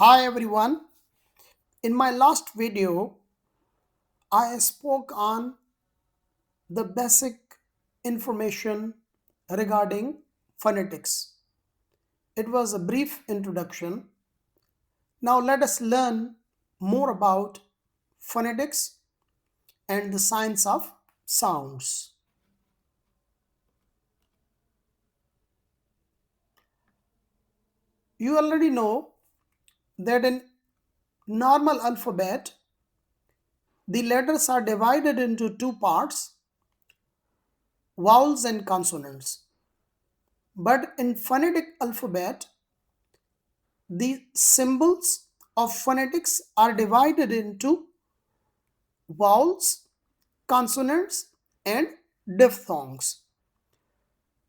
Hi everyone. In my last video, I spoke on the basic information regarding phonetics. It was a brief introduction. Now let us learn more about phonetics and the science of sounds. You already know that in normal alphabet, the letters are divided into two parts, vowels and consonants. But in phonetic alphabet, the symbols of phonetics are divided into vowels, consonants, and diphthongs.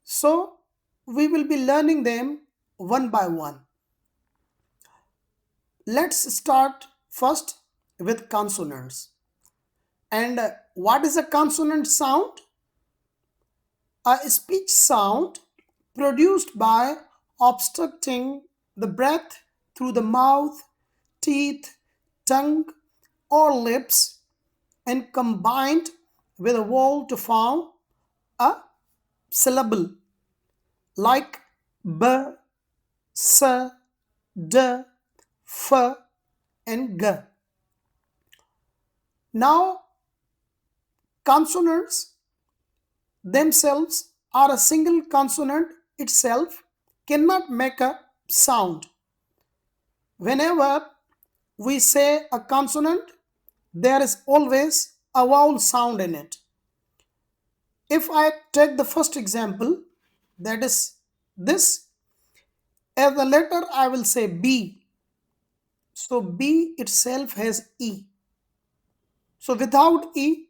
So we will be learning them one by one. Let's start first with consonants. And what is a consonant sound? A speech sound produced by obstructing the breath through the mouth, teeth, tongue, or lips and combined with a vowel to form a syllable like b, s, d, f, and g. Now, consonants themselves are a single consonant itself cannot make a sound. Whenever we say a consonant, there is always a vowel sound in it. If I take the first example, that is this, as the letter I will say B. So B itself has E. So without E,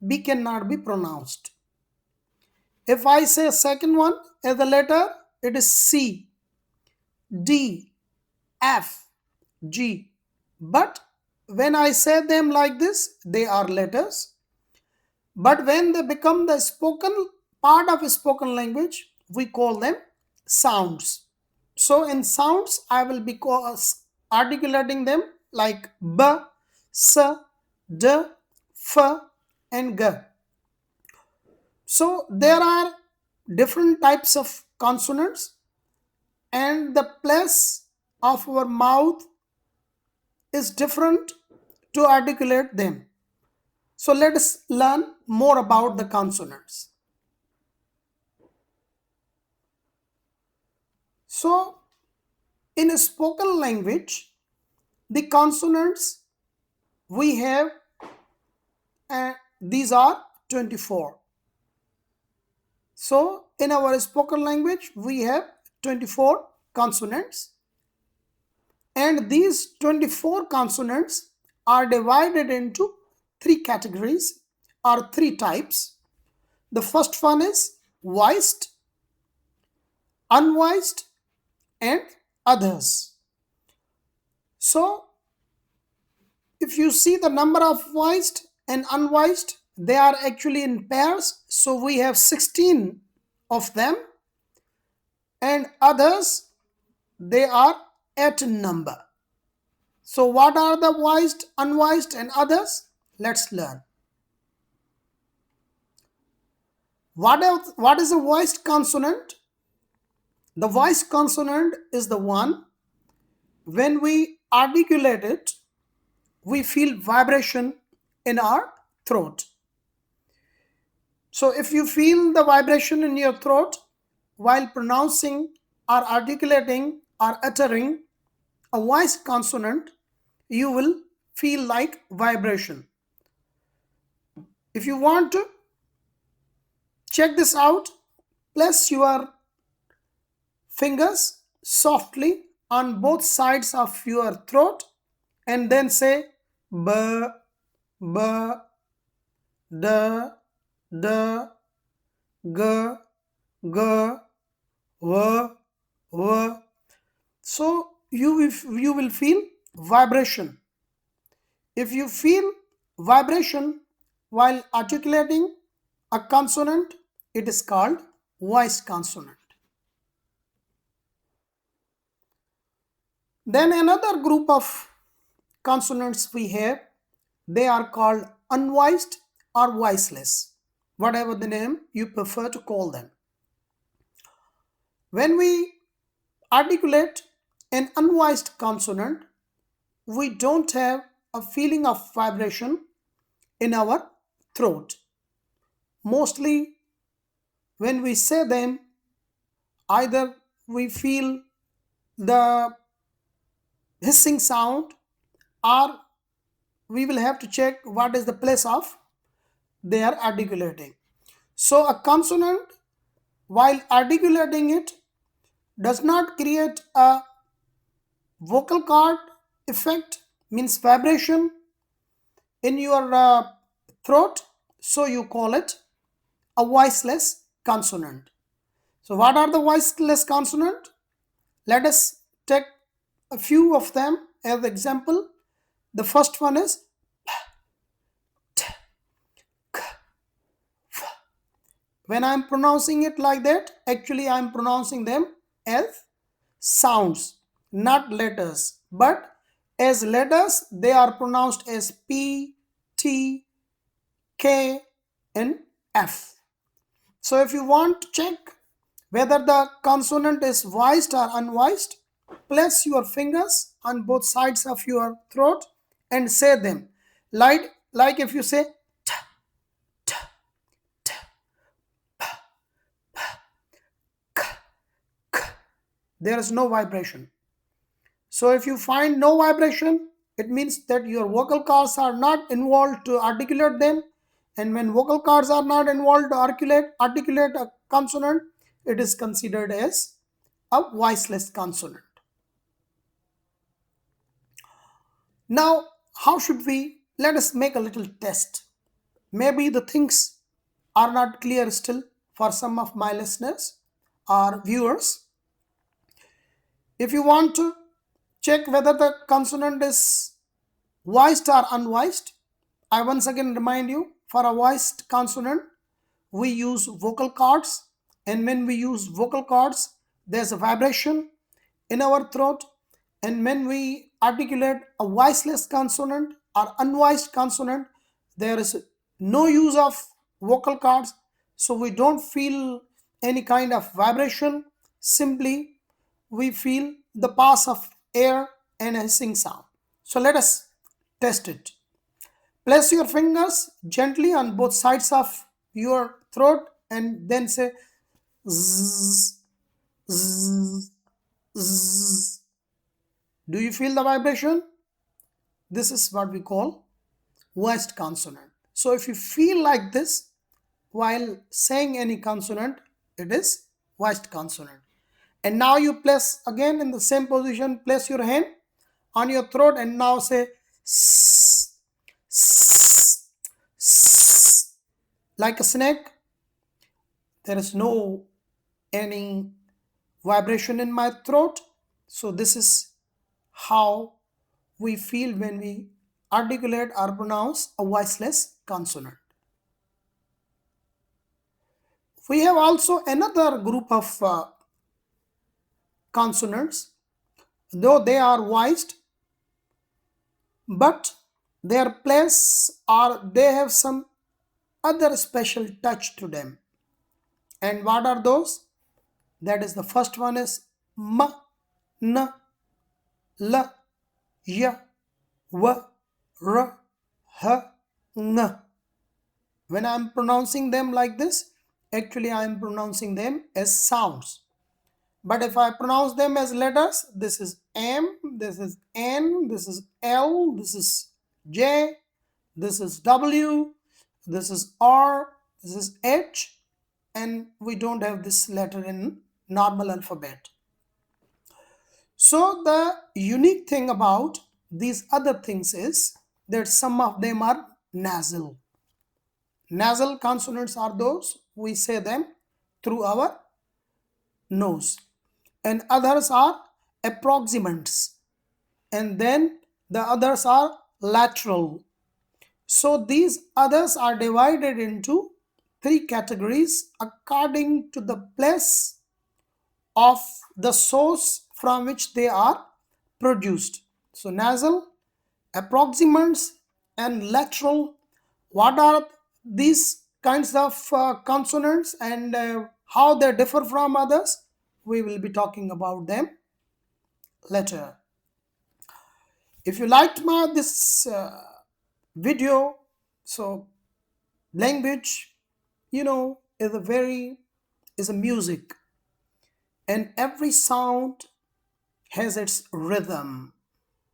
B cannot be pronounced. If I say second one as the letter, it is C, D, F, G. But when I say them like this, they are letters. But when they become the spoken part of a spoken language, we call them sounds. So in sounds, I will be articulating them like b, s, d, f, and g. So there are different types of consonants, and the place of our mouth is different to articulate them. So let us learn more about the consonants. So in a spoken language, the consonants we have, these are 24. So in our spoken language, we have 24 consonants, and these 24 consonants are divided into three categories or three types. The first one is voiced, unvoiced, and others. So if you see the number of voiced and unvoiced, they are actually in pairs. So we have 16 of them, and others, they are 8 in number. So what are the voiced, unvoiced, and others? Let's learn. What is a voiced consonant? The voiced consonant is the one when we articulate it, we feel vibration in our throat. So if you feel the vibration in your throat while pronouncing or articulating or uttering a voiced consonant, you will feel like vibration. If you want to check this out, place your fingers softly on both sides of your throat and then say b, b, d, d, g, g, v, v. So you will feel vibration. If you feel vibration while articulating a consonant, it is called voiced consonant. Then another group of consonants we have, they are called unvoiced or voiceless, whatever the name you prefer to call them. When we articulate an unvoiced consonant, we don't have a feeling of vibration in our throat. Mostly when we say them, either we feel the hissing sound, or we will have to check what is the place of they are articulating. So a consonant, while articulating it, does not create a vocal cord effect, means vibration in your throat, so you call it a voiceless consonant. So what are the voiceless consonant? Let us take a few of them as example. The first one is when I am pronouncing it like that, actually I am pronouncing them as sounds, not letters. But as letters, they are pronounced as P, T, K, and F. So if you want to check whether the consonant is voiced or unvoiced, place your fingers on both sides of your throat and say them. Like if you say t, t, t, k, k, there is no vibration. So if you find no vibration, it means that your vocal cords are not involved to articulate them. And when vocal cords are not involved to articulate a consonant, it is considered as a voiceless consonant. Now, how should we? Let us make a little test. Maybe the things are not clear still for some of my listeners or viewers. If you want to check whether the consonant is voiced or unvoiced, I once again remind you, for a voiced consonant, we use vocal cords, and when we use vocal cords, there's a vibration in our throat, and when we articulate a voiceless consonant or unvoiced consonant, there is no use of vocal cords, so we don't feel any kind of vibration. Simply we feel the pass of air and a hissing sound. So let us test it. Place your fingers gently on both sides of your throat and then say zzz, zzz, zzz. Do you feel the vibration? This is what we call voiced consonant. So if you feel like this while saying any consonant, it is voiced consonant. And now you place again in the same position, place your hand on your throat and now say s, s, s, like a snake. There is no any vibration in my throat. So this is how we feel when we articulate or pronounce a voiceless consonant. We have also another group of consonants, though they are voiced, but their place or they have some other special touch to them. And what are those? That is, the first one is m, n, l, y, w, r, h, ng. When I am pronouncing them like this, actually I am pronouncing them as sounds. But if I pronounce them as letters, this is M, this is N, this is L, this is J, this is W, this is R, this is H, and we don't have this letter in normal alphabet. So the unique thing about these other things is that some of them are nasal. Nasal consonants are those we say them through our nose, and others are approximants, and then the others are lateral. So these others are divided into three categories according to the place of the source from which they are produced. So nasal, approximants, and lateral. What are these kinds of consonants and how they differ from others? We will be talking about them later. If you liked my this video, so language, is a music, and every sound has its rhythm,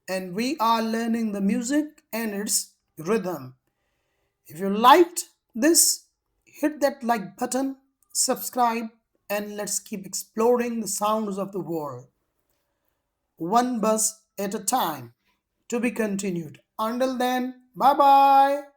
and we are learning the music and its rhythm. If you liked this, hit that like button, subscribe, and let's keep exploring the sounds of the world, one buzz at a time. To be continued. Until then, bye bye.